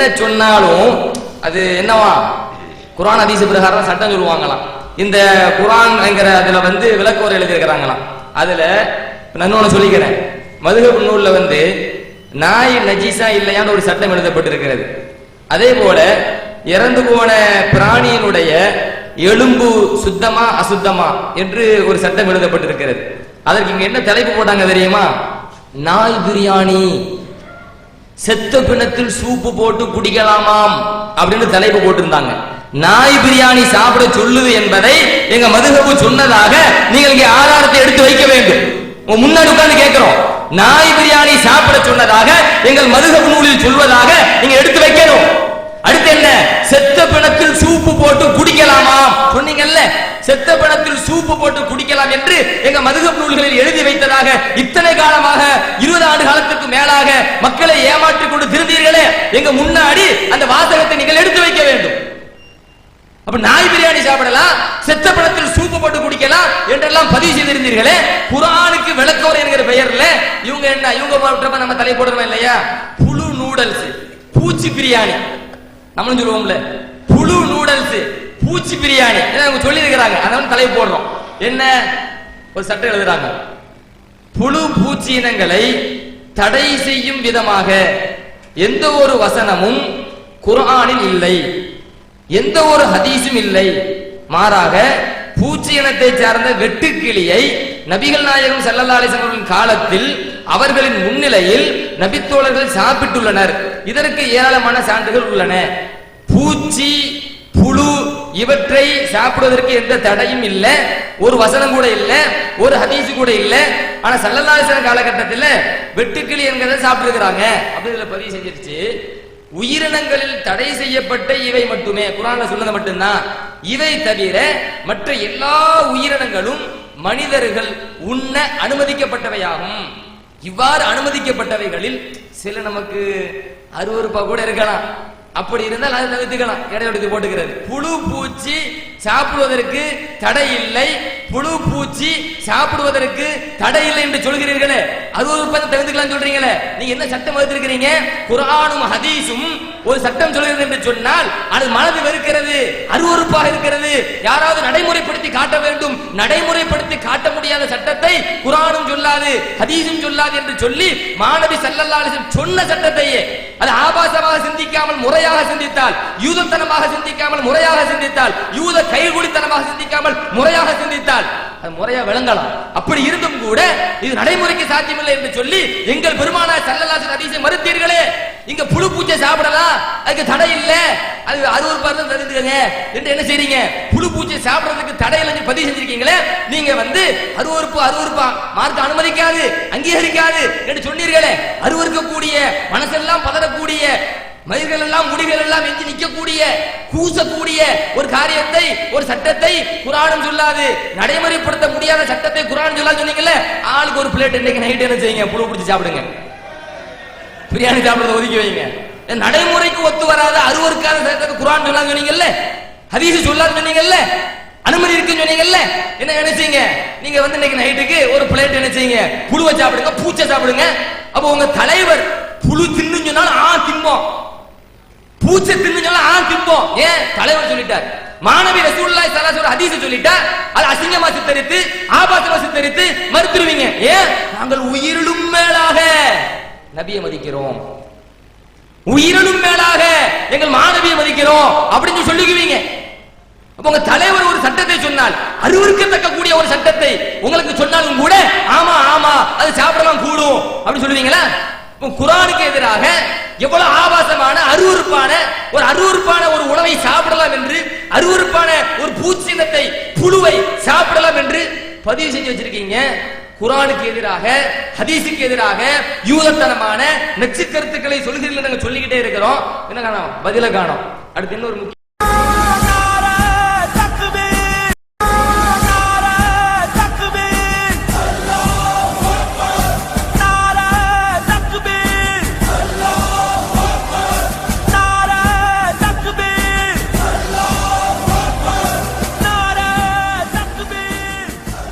என்ன சொன்னாலும் அது என்னவா குர்ஆன் ஹதீஸ் பிரகாரம் சட்டம் சொல்லுவாங்களாம். இந்த குர்ஆன் அதுல விளக்கோரை எழுதியிருக்கிறாங்களாம். அதுல நான் ஒண்ணு சொல்லிக்கிறேன். மதுஹப் நூல்ல நாய் நஜீஸா இல்லையான்னு ஒரு சட்டம் எழுதப்பட்டிருக்கிறது. அதே போல இறந்து போன பிராணியினுடைய எலும்பு சுத்தமா அசுத்தமா என்று ஒரு சட்டம் எழுதப்பட்டிருக்கிறது. அதற்கு இங்க என்ன தலைப்பு போட்டாங்க தெரியுமா? நாய் பிரியாணி, செத்த பிணத்தில் சூப்பு போட்டு குடிக்கலாமாம் அப்படின்னு தலைப்பு போட்டிருந்தாங்க. நாய் பிரியாணி சாப்பிட சொல்லுது என்பதை எங்க மதுஹப் சொன்னதாக நீங்கள் இங்கே ஆதாரத்தை எடுத்து வைக்க வேண்டும். முன்னாடி உட்கார்ந்து கேட்கிறோம். நாய் பிரியாணி சாப்பிட சொன்னதாக எங்கள் மதுஹப் நூலில் சொல்வதாக நீங்க எடுத்து வைக்கணும். அடுத்து என்ன? செத்த பிணத்தில் சூப்பு போட்டு குடிக்கலாமா சொன்னீங்கல்ல, செத்த பிணத்தில் சூப்பு போட்டு குடிக்கலாம் என்று எங்க மதுஹப் நூல்களில் எழுதி வைத்ததாக இத்தனை காலமாக 20 ஆண்டு காலத்துக்கு மேலாக மக்களை ஏமாற்றிக் கொண்டு திருந்தீர்களே, எங்க முன்னாடி அந்த வாசகத்தை நீங்கள் எடுத்து வைக்க வேண்டும். அப்ப நாய் பிரியாணி சாப்பிடலாம், செத்த பிணத்தில் சூப்பு போட்டு குடிக்கலாம் என்றெல்லாம் பதிவு செய்திருந்தீர்களே. குர்ஆனுக்கு விளக்கோரை என்கிற பெயர்ல இவங்க என்ன, இவங்க நம்ம தலை போடுறோம் இல்லையா, புழு நூடல்ஸ், பூச்சி பிரியாணி நம்மளும் சொல்லுவோம்ல, புழு நூடல்ஸ் பூச்சி பிரியாணி சொல்லி இருக்கிறாங்க. அதனால தலை போடுறோம். என்ன ஒரு சட்டம் எழுதுறாங்க, புழு பூச்சி இனங்களை தடை செய்யும் விதமாக எந்த ஒரு வசனமும் குர்ஆனில் இல்லை, எந்த ஒரு ஹதீஸும் இல்லை. மாறாக பூச்சி இனத்தை சார்ந்த வெட்டுக்கிளியை நபிகள் நாயகம் ஸல்லல்லாஹு அலைஹி வஸல்லம் காலத்தில் அவர்களின் முன்னிலையில் நபித்தோழர்கள் சாப்பிட்டுள்ளனர். இதற்கு ஏராளமான சான்றுகள் உள்ளன. பூச்சி புழு இவற்றை சாப்பிடுவதற்கு எந்த தடையும் இல்லை, ஒரு வசனம் கூட இல்லை, ஒரு ஹதீஸ் கூட இல்லை. ஆனா ஸல்லல்லாஹு அலைஹி வஸல்லம் காலகட்டத்தில் வெட்டுக்கிளி என்கிறத சாப்பிட்டுருக்கிறாங்க. அப்படி இதுல பதிவு செஞ்சிருச்சு. உயிரினங்களில் தடை செய்யப்பட்ட இவை மட்டுமே, குர்ஆன்ல சொன்னது மட்டும்தான். இவை தவிர மற்ற எல்லா உயிரினங்களும் மனிதர்கள் உண்ண அனுமதிக்கப்பட்டவையாகும். இவ்வாறு அனுமதிக்கப்பட்டவைகளில் சில நமக்கு அருவருப்பா கூட இருக்கலாம். அப்படி இருந்தால் அதை தவிர்த்துக்கலாம், இடைவெளி போட்டுக்கிறது. புழு பூச்சி சாப்பிடுவதற்கு தடை இல்லை, புழு பூச்சி சாப்பிடுவதற்கு தடை இல்லை என்று சொல்கிறீர்களே, அருவருப்பை தவிர்த்துக்கலாம் சொல்றீங்களே, நீங்க என்ன சட்டம் வகுத்திருக்கிறீங்க? குர்ஆனும் ஹதீஸும் ஒரு சட்டம் சொல்கிறது என்று சொன்னால் அது மனது வெறுக்கிறது, அருவருப்பாக இருக்கிறது. யாராவது நடைமுறைப்படுத்தி காட்ட வேண்டும். நடைமுறைப்படுத்தி காட்ட முடியாத சட்டத்தை குர்ஆனும் சொல்லாது ஹதீஸும் சொல்லாது என்று சொல்லி மாநபி ஸல்லல்லாஹு அலைஹி வஸல்லம் சொன்ன சட்டத்தையே அது ஆபாசமாக சிந்திக்காமல் முறையாக சிந்தித்தால், யூதத்தனமாக சிந்திக்காமல் முறையாக சிந்தித்தால், யூத கைகுடித்தனமாக சிந்திக்காமல் முறையாக சிந்தித்தால் அது முறையா விளங்கலாம். அப்படி இருந்தும் கூட இது நடைமுறைக்கு சாத்தியமில்லை என்று சொல்லி எங்கள் பெருமானார் ஸல்லல்லாஹு அலைஹி வஸல்லம் ஹதீஸை மறுத்தீர்களே. இங்க புழு பூச்சை சாப்பிடலாம், அதுக்கு தடை இல்லை, அது அருவருப்பா தெரிஞ்சுக்கங்க என்று என்ன செய்றீங்க? புழு பூச்சை சாப்பிடுறதுக்கு தடை இல்லைன்னு பதிவு செஞ்சிருக்கீங்களே. நீங்க அருவருப்பா மார்க்க அனுமதிக்காது, அங்கீகரிக்காது என்று சொன்னீர்களே. அருவருக்கக்கூடிய, மனசெல்லாம் பதறக்கூடிய, மயிர்கள் எல்லாம் முடிகள் எல்லாம் எஞ்சி நிற்கக்கூடிய, கூசக்கூடிய ஒரு காரியத்தை, ஒரு சட்டத்தை குர்ஆனும் சொல்லாது, நடைமுறைப்படுத்த முடியாத சட்டத்தை குர்ஆன் சொல்லாது சொன்னீங்கல்ல. ஆளுக்கு ஒரு பிளேட் இன்னைக்கு நைட் என்ன செய்யுங்க? புழு பிடிச்சி சாப்பிடுங்க, பிரியாணி சாப்பிடுறத ஒதுக்கி வைங்க. நடைமுறைக்கு ஒத்து வராத அருவருக்காத சட்டத்தை குர்ஆன் சொல்லாது சொன்னீங்கல்ல, ஹதீஸ் சொல்லாது சொன்னீங்கல்ல, அனுமதி இருக்குன்னு சொன்னீங்கல்ல. என்ன நினைச்சீங்க நீங்க? இன்னைக்கு நைட்டுக்கு ஒரு பிளேட் என்ன செய்யுங்க? புழுவை சாப்பிடுங்க, பூச்சை சாப்பிடுங்க. அப்போ உங்க தலைவர் புழு தின்னு சொன்னாலும் தின்போம், பூச்சை தின்னு சொன்னாலும் தின்போம். ஏன்? தலைவர் சொல்லிட்டார். மாநபி ரசூலுல்லாஹி ஸல்லல்லாஹு அலைஹி வஸல்லம் ஹதீஸ் சொல்லிட்டார். அது அசிங்கமா சித்தரித்து, ஆபாசமா சித்தரித்து மறுத்துருவீங்க. ஏன்? நாங்கள் உயிரிலும் மேலாக நபியை மதிக்கிறோம், உயிரிலும் மேலாக எங்கள் மாநபியை மதிக்கிறோம் அப்படின்னு சொல்லிக்குவீங்க. அப்ப உங்க தலைவர் ஒரு சட்டத்தை சொன்னால், அருவருக்கத்தக்க கூடிய ஒரு சட்டத்தை உங்களுக்கு சொன்னாலும் கூட ஆமா ஆமா அது சாப்பிடலாம் கூடும் அப்படின்னு சொல்லுவீங்களா? குர்ஆனுக்கு எதிராக எவ்வளவு ஆபாசமான அருவருப்பான ஒரு உணவை சாப்பிடலாம் என்று, அருவருப்பான ஒரு பூச்சினத்தை புழுவை சாப்பிடலாம் என்று பதிவு செஞ்சு வச்சிருக்கீங்க. குர்ஆனுக்கு எதிராக, ஹதீஸுக்கு எதிராக யூதத்தனமான நச்சு கருத்துக்களை சொல்கிறீர்கள். நாங்கள் சொல்லிக்கிட்டே இருக்கிறோம். என்ன காணோம்? பதில காணோம். அடுத்து இன்னொரு